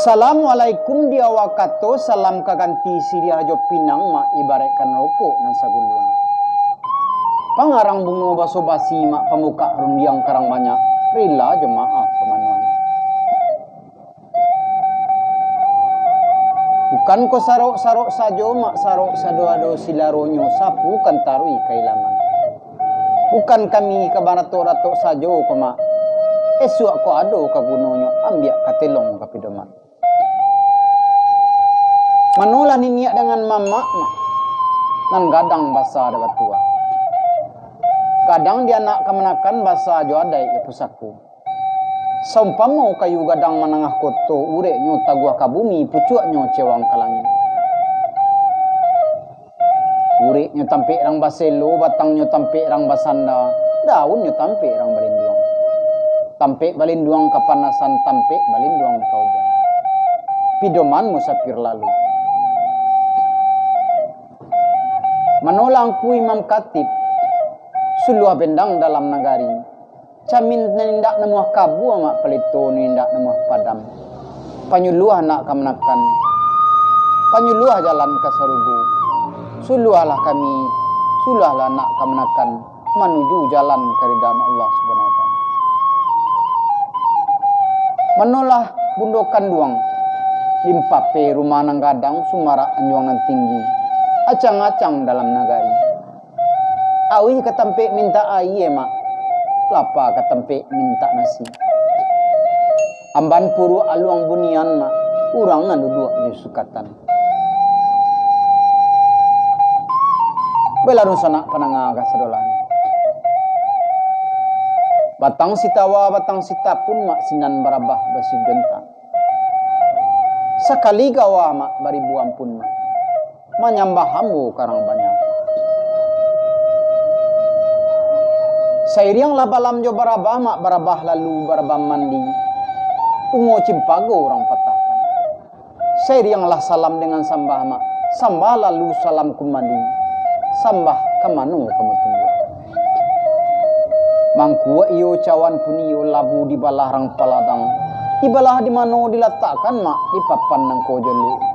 Assalamualaikum dia wakato salam kaganti siri hajo pinang mak ibaratkan rokok dan sagulung. Pangarang bungo baso basi mak pemuka rundiang karang banyak rila jemaah pemanuan. Bukan ko sarok-sarok sajo mak sarok sado-ado silaronyo sapu kan tarui kailaman. Bukan kami kabarato-rato sajo ko mak esuk ko ado kagunonyo ambiak katelong kapidoman. Manulah niat dengan mama nan gadang basa ada batua. Kadang dia nak kemenakan basa jo adai ke pusaku. Saumpama kayu gadang manangah koto ureknyo taguah ka bumi pucuaknyo cewang kalangi. Ureknyo tampik rang baselo, batangnya tampik rang basanda, daunnya tampik rang balinduang. Tampik balinduang kepanasan, tampik balinduang kaujan. Pidoman musafir lalu. Manolang ku Imam Khatib suluah bendang dalam nagari. Camin nindak nemuah kabu mak pelito nindak nemuah padam. Panyuluah nak kemenakan. Panyuluah jalan ke sarugu. Suluahlah kami, suluahlah nak kemenakan menuju jalan keridaan Allah Subhanahu wa taala. Manolah bundokan duang. Limpape rumah nang gadang sumara anjuangan tinggi. Acang-acang dalam nagari. Awi ketempik minta air mak. Lapa ketempik minta nasi. Amban puru aluang bunian mak. Urang nan duduk di sukatan. Belarun sanak panangah kasadolan. Batang sitawa batang sitapun mak sinan barabah basi jonta. Sekali gawa mak baribu ampun mak. Menyambah hambu karang banyak. Sairiang labalam jo barabah mak barabah lalu barabah mandi. Ungo cimpago orang patahkan. Sairiang lah salam dengan sambah mak. Sambah lalu salam kumandi. Sambah kemanu kamu tunggu. Mangkua iyo cawan pun iyo labu di balah rang paladang. Di balah di mano diletakkan mak di papan nang kojolu.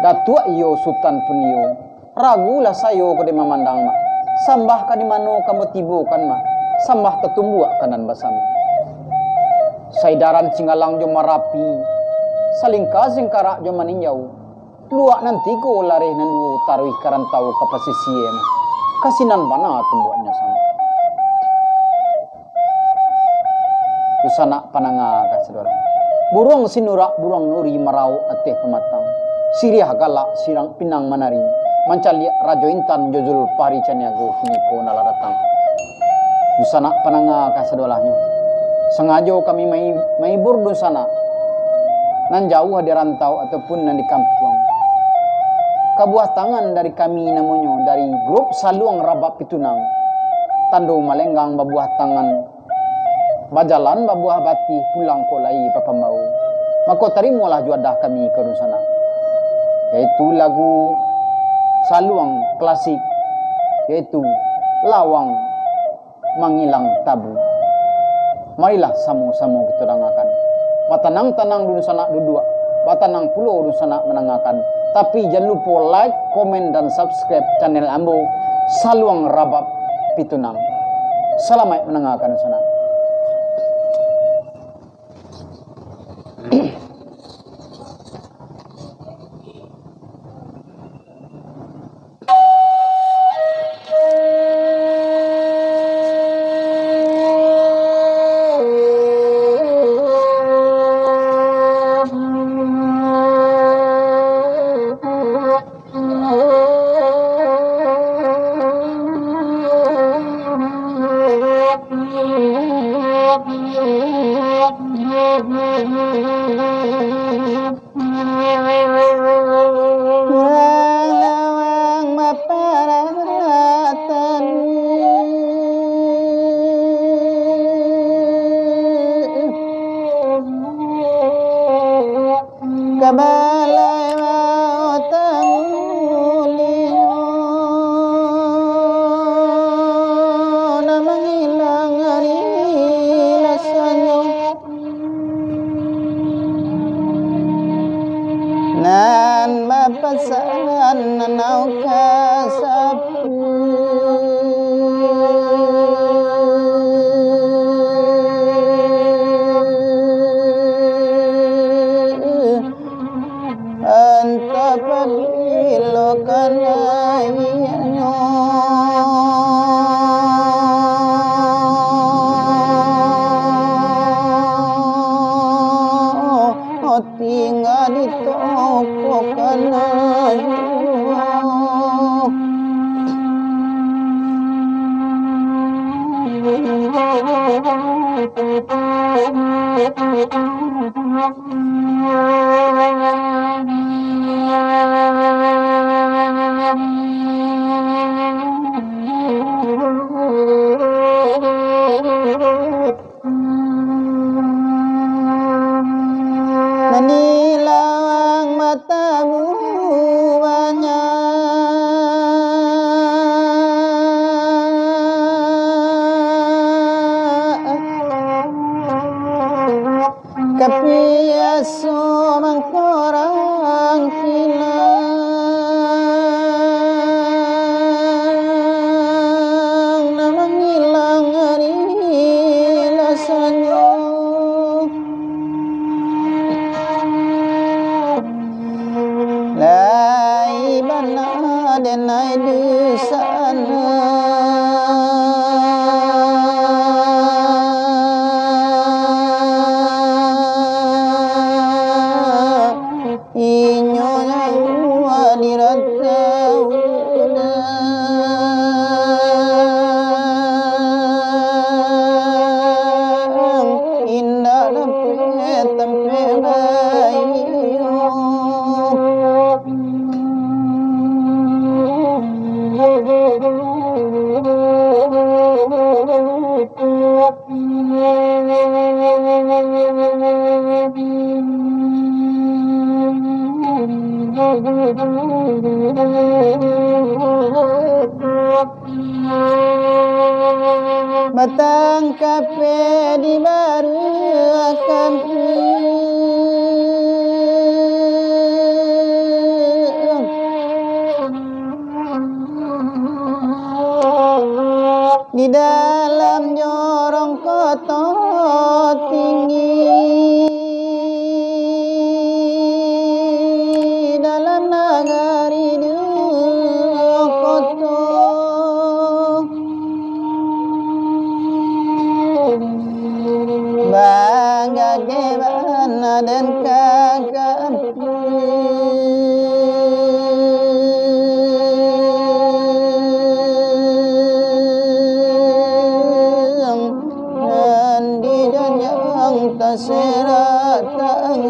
Datua iyo sultan pun iyo. Ragulah sayo ko di memandang mak. Sambah ka di mano kamu tibo kan mak. Sambah ketumbuak kanan basam. Saidaran singalang jo marapi. Saling kasing karak jo maninjau. Luak nanti ko lareh nandu taruh karantau kapasisie mak. Kasinan bana tumbuaknya sama. Usana pananga kasadora. Burung sinurak burung nuri marau ateh pematang. Siriah galak sirang pinang manari. Mancali rajo intan jojul pari caniago finiko nalaratang. Dusana pananga kasadolahnya. Sengaja kami mai burdun sana. Nan jauh di rantau ataupun nan di kampung. Kabuah tangan dari kami namanya dari grup Saluang Rabak Pitunang. Tando malenggang babuah tangan. Bajalan babuah bati pulang kolai papambau. Maka terimalah juadah kami ke sana. Yaitu lagu Saluang klasik, yaitu Lawang Mangilang Tabu. Marilah samu-samu kita dengarkan. Batanang-tanang dulu sanak duduk, batanang pulau dulu sanak menangakan. Tapi jangan lupa like, komen dan subscribe channel Ambo Saluang Rabab Pitunang. Selamat menangakan sana. danau kasapu antapabilo kanayano tinggal di toko kanayo menilawang matamu banyak kapiaso mangkorang kilang namang hilang hari lasanya lai bana denai di sana inyonya diratauna indah lampe tempe bayo batang kape di baru akan di dalam jorong kota tinggi dalam nagari kota bangga gebana dan kakak taseratang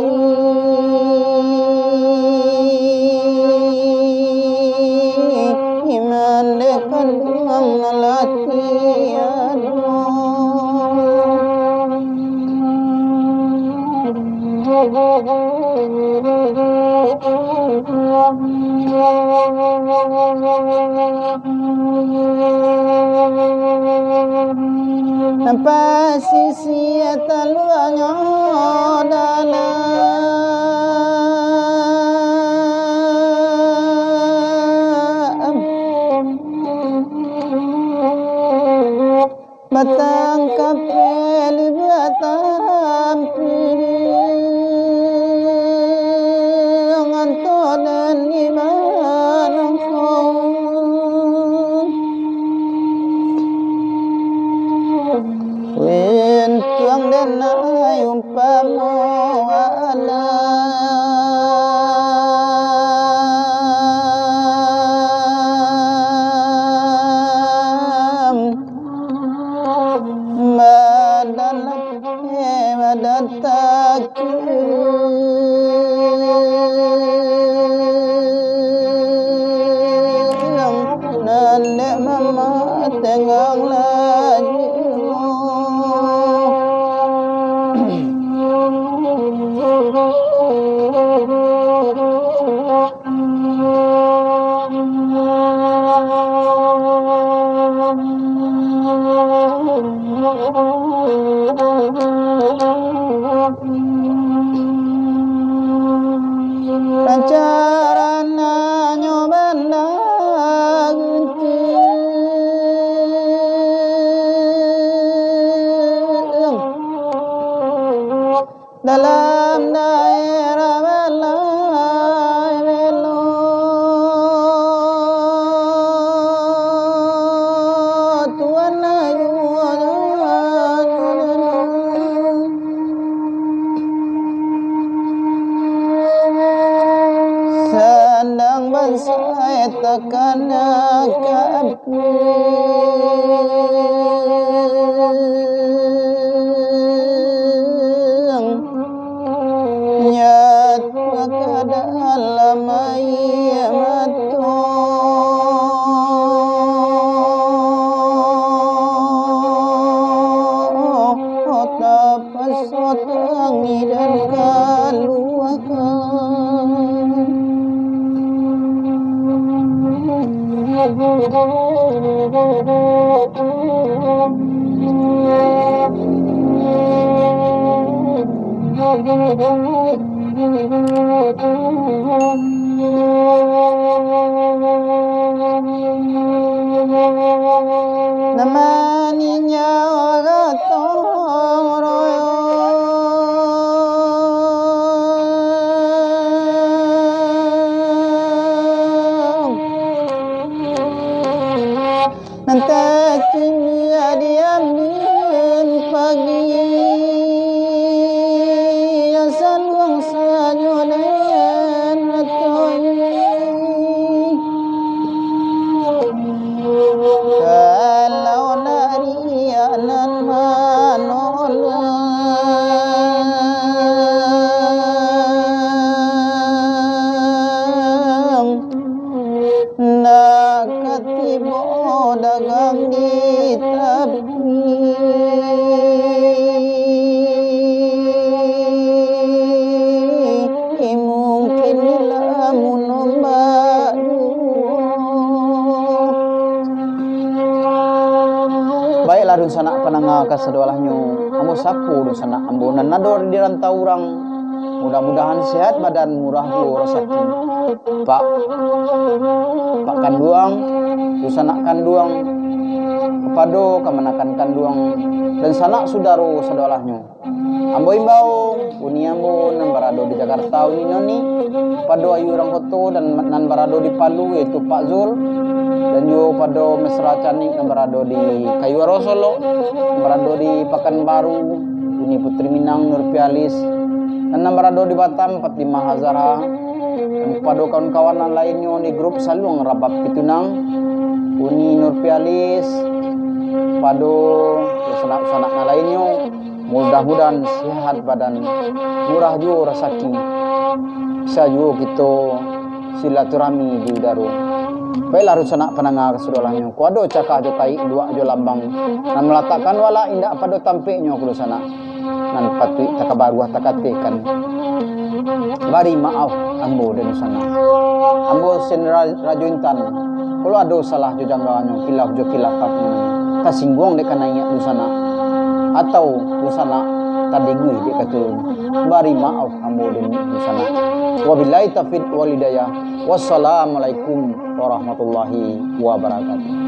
iman dekan latihan nampak sisi taluannya dalam batang kapel batang piring antod dan iman wen tuang denai umpama alam badan takir nande mama tenggang lagi Pancarana nyobanda dalam daerah belai belo Tuhan ayu sandang bansai tekan kapu nyat dalam air mata tapas tangi dan namanya gatong royong nanti cimia diamin pagi asal luang sanyonen kalau narianan manolang nakatibo dagang di tepi mungkin nila munomba baiklah dun sana pananga kasadolahnya ambo sapu dun sana ambo nanador di rantau urang mudah-mudahan sehat badan murah rezeki pak kanduang dusana kanduang kepado kamanakan kanduang dan sanak sudaro sadolahnya ambo imbau uni ambo nan barado di Jakarta uni noni pado ayu orang foto dan nan barado di Palu yaitu Pak Zul dan juga pado mesra canik nan barado di Kayuaro Solo barado di Pekanbaru uni Putri Minang Nur Pialis dan nan barado di Batam 45 Hazara dan pado kawan-kawan lainnya di grup Salung Rabab Pitunang uni Nur Pialis pado sanak-sanak lainnya mudah-mudahan sehat badan murah juga rezeki bisa juga kita silaturahmi di udara baiklah rusana pananga kesedolahnya kuado cakah jo kai dua jo lambang dan meletakkan wala indak pado tampeknya kudu sana nan patui takabaruah takatekan bari maaf ambo dan sana ambo sen rajo intan kalau ada salah jo janggaannya kilaf jo kilafatnya kasinggung dek kananya di sana atau di sana tadi gue dek katurun bari maaf ambo dan di sana wabillahi taufiq wal hidayah wassalamualaikum warahmatullahi wabarakatuh.